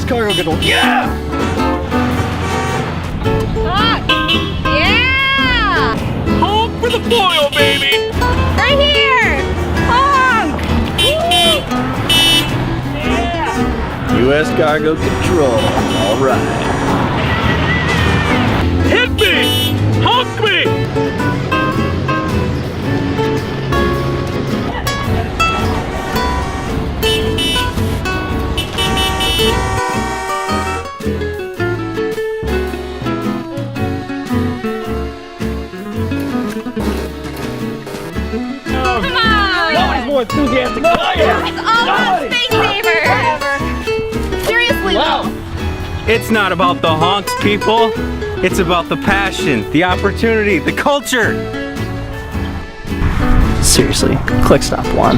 cargo control. Yeah! Honk! Yeah! Honk for the foil, baby! Right here! Honk! Yeah! U.S. cargo control. All right. Hit me! Honk me! Come on! Nobody's more enthusiastic than I am. It's all about Space Saver! Seriously, Wow. It's not about the honks, people. It's about the passion, the opportunity, the culture. Seriously, click stop one.